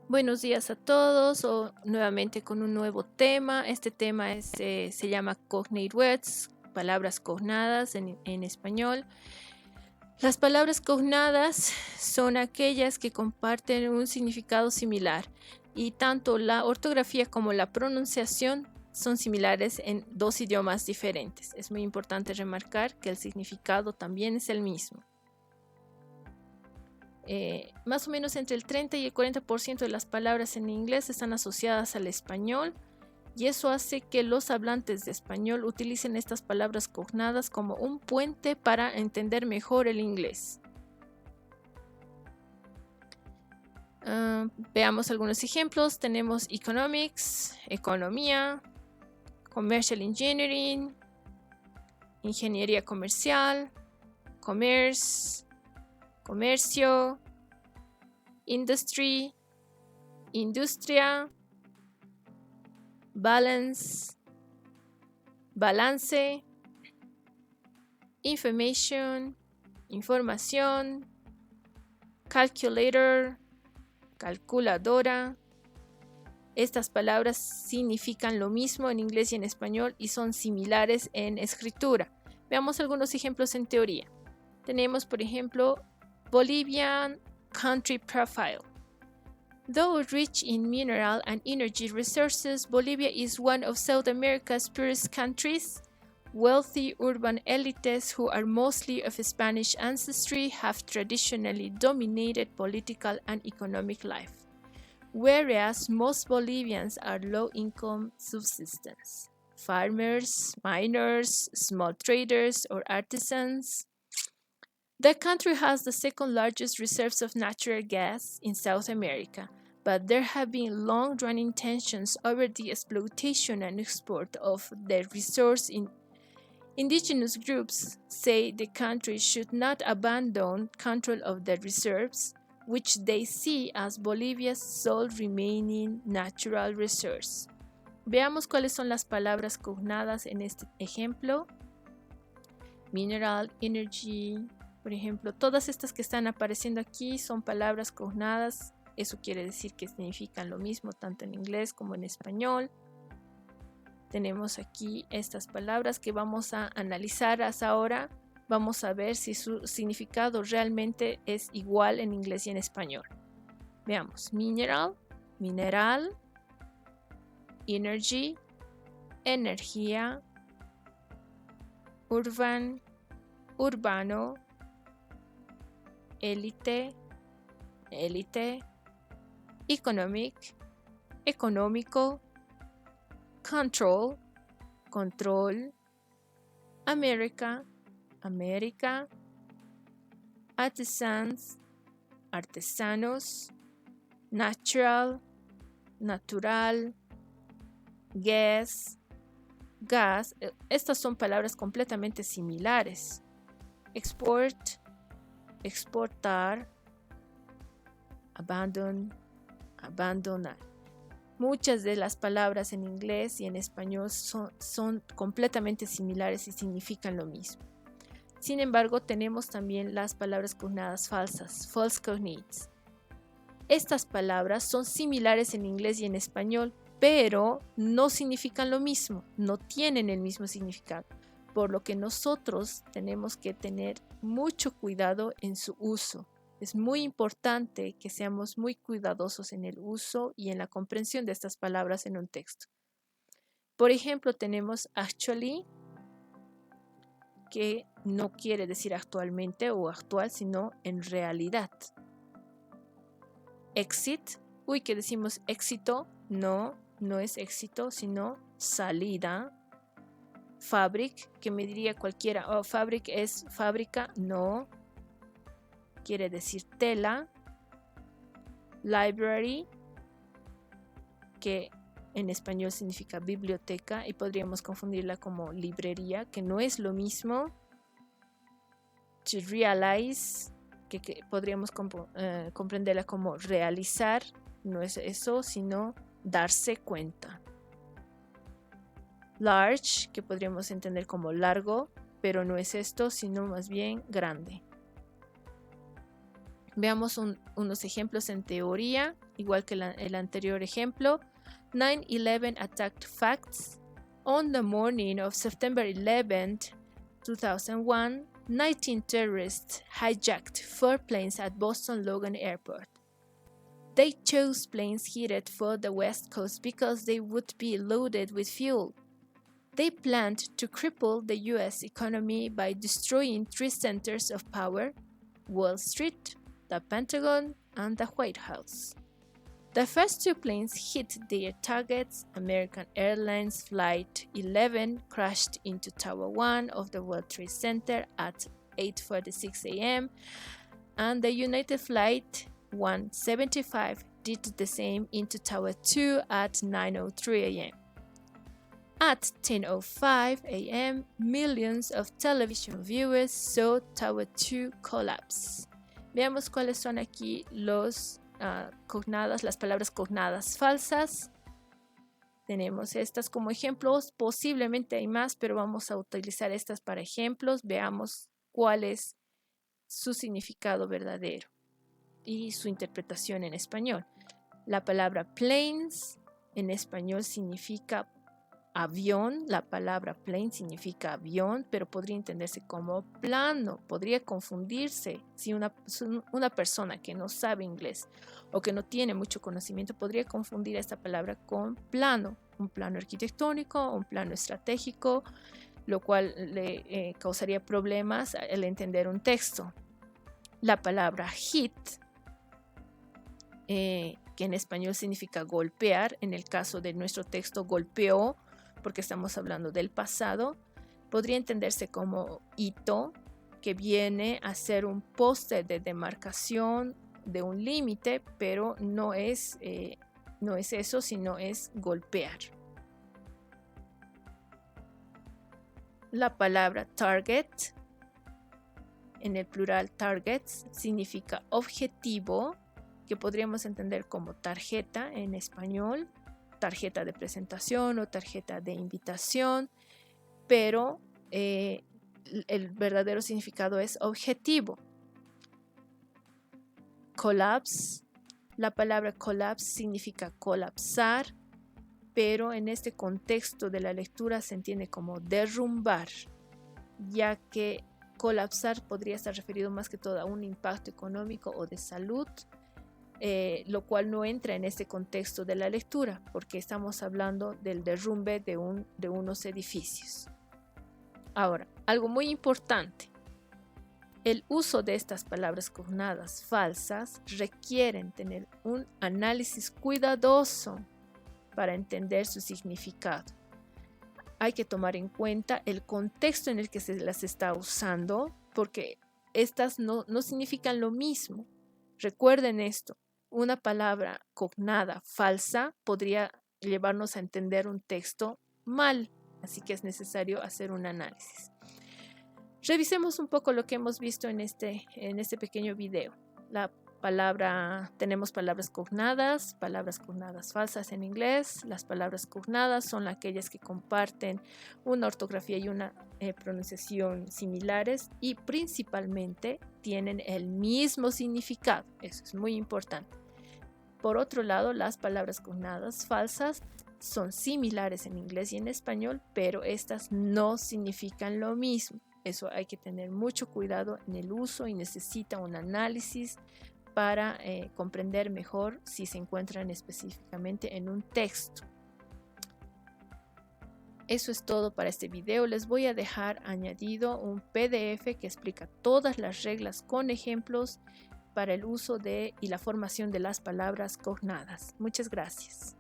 Buenos días a todos, o nuevamente con un nuevo tema. Este tema se llama Cognate Words, palabras cognadas en español. Las palabras cognadas son aquellas que comparten un significado similar y tanto la ortografía como la pronunciación son similares en dos idiomas diferentes. Es muy importante remarcar que el significado también es el mismo. Más o menos entre el 30 y el 40% de las palabras en inglés están asociadas al español y eso hace que los hablantes de español utilicen estas palabras cognadas como un puente para entender mejor el inglés. Veamos algunos ejemplos. Tenemos economics, economía, commercial engineering, ingeniería comercial, commerce, comercio, industry, industria, balance, balance, information, información, calculator, calculadora. Estas palabras significan lo mismo en inglés y en español y son similares en escritura. Veamos algunos ejemplos en teoría. Tenemos, por ejemplo, Bolivian Country Profile. Though rich in mineral and energy resources, Bolivia is one of South America's poorest countries. Wealthy urban elites who are mostly of Spanish ancestry have traditionally dominated political and economic life, whereas most Bolivians are low-income subsistence farmers, miners, small traders, or artisans. The country has the second largest reserves of natural gas in South America, but there have been long-running tensions over the exploitation and export of the resource. Indigenous groups say the country should not abandon control of the reserves, which they see as Bolivia's sole remaining natural resource. Veamos cuáles son las palabras cognadas en este ejemplo. Mineral, energy, por ejemplo, todas estas que están apareciendo aquí son palabras cognadas. Eso quiere decir que significan lo mismo tanto en inglés como en español. Tenemos aquí estas palabras que vamos a analizar hasta ahora. Vamos a ver si su significado realmente es igual en inglés y en español. Veamos, mineral, mineral, energy, energía, urban, urbano, élite, élite, economic, económico, control, control, America, América, artisans, artesanos, natural, natural, gas, gas. Estas son palabras completamente similares. Export, exportar, abandon, abandonar. Muchas de las palabras en inglés y en español son completamente similares y significan lo mismo. Sin embargo, tenemos también las palabras cognadas falsas, false cognates. Estas palabras son similares en inglés y en español, pero no significan lo mismo, no tienen el mismo significado, por lo que nosotros tenemos que tener mucho cuidado en su uso. Es muy importante que seamos muy cuidadosos en el uso y en la comprensión de estas palabras en un texto. Por ejemplo, tenemos actually, que no quiere decir actualmente o actual, sino en realidad. Exit, que decimos éxito, no es éxito, sino salida. Fabric, que me diría cualquiera, fabric es fábrica, no. Quiere decir tela. Library, que en español significa biblioteca y podríamos confundirla como librería, que no es lo mismo. To realize, que podríamos comprenderla como realizar, no es eso, sino darse cuenta. Large, que podríamos entender como largo, pero no es esto, sino más bien grande. Veamos unos ejemplos en teoría. igual que el anterior ejemplo. 9/11 attacked facts. On the morning of September 11, 2001, 19 terrorists hijacked 4 planes at Boston Logan Airport. They chose planes headed for the West Coast because they would be loaded with fuel. They planned to cripple the US economy by destroying 3 centers of power: Wall Street, the Pentagon, and the White House. The first 2 planes hit their targets. American Airlines Flight 11 crashed into Tower 1 of the World Trade Center at 8:46 a.m. and the United Flight 175 did the same into Tower 2 at 9:03 a.m. At 10:05 a.m., millions of television viewers saw Tower 2 collapse. Veamos cuáles son aquí las palabras cognadas falsas. Tenemos estas como ejemplos, posiblemente hay más, pero vamos a utilizar estas para ejemplos. Veamos cuál es su significado verdadero y su interpretación en español. La palabra planes en español significa avión. La palabra plane significa avión, pero podría entenderse como plano. Podría confundirse si una persona que no sabe inglés o que no tiene mucho conocimiento podría confundir esta palabra con plano, un plano arquitectónico, un plano estratégico, lo cual le causaría problemas al entender un texto. La palabra hit, que en español significa golpear, en el caso de nuestro texto golpeó, porque estamos hablando del pasado, podría entenderse como hito, que viene a ser un poste de demarcación de un límite, pero no es eso, sino es golpear. La palabra target, en el plural targets, significa objetivo, que podríamos entender como tarjeta en español, tarjeta de presentación o tarjeta de invitación, pero el verdadero significado es objetivo. Collapse, la palabra collapse significa colapsar, pero en este contexto de la lectura se entiende como derrumbar, ya que colapsar podría estar referido más que todo a un impacto económico o de salud, lo cual no entra en este contexto de la lectura, porque estamos hablando del derrumbe de unos edificios. Ahora, algo muy importante. El uso de estas palabras cognadas falsas requieren tener un análisis cuidadoso para entender su significado. Hay que tomar en cuenta el contexto en el que se las está usando, porque estas no significan lo mismo. Recuerden esto. Una palabra cognada falsa podría llevarnos a entender un texto mal, así que es necesario hacer un análisis. Revisemos un poco lo que hemos visto en este pequeño video. Tenemos palabras cognadas falsas en inglés. Las palabras cognadas son aquellas que comparten una ortografía y una pronunciación similares y principalmente tienen el mismo significado. Eso es muy importante. Por otro lado, las palabras cognadas falsas son similares en inglés y en español, pero estas no significan lo mismo. Eso hay que tener mucho cuidado en el uso y necesita un análisis para comprender mejor si se encuentran específicamente en un texto. Eso es todo para este video. Les voy a dejar añadido un PDF que explica todas las reglas con ejemplos para el uso y la formación de las palabras cognadas. Muchas gracias.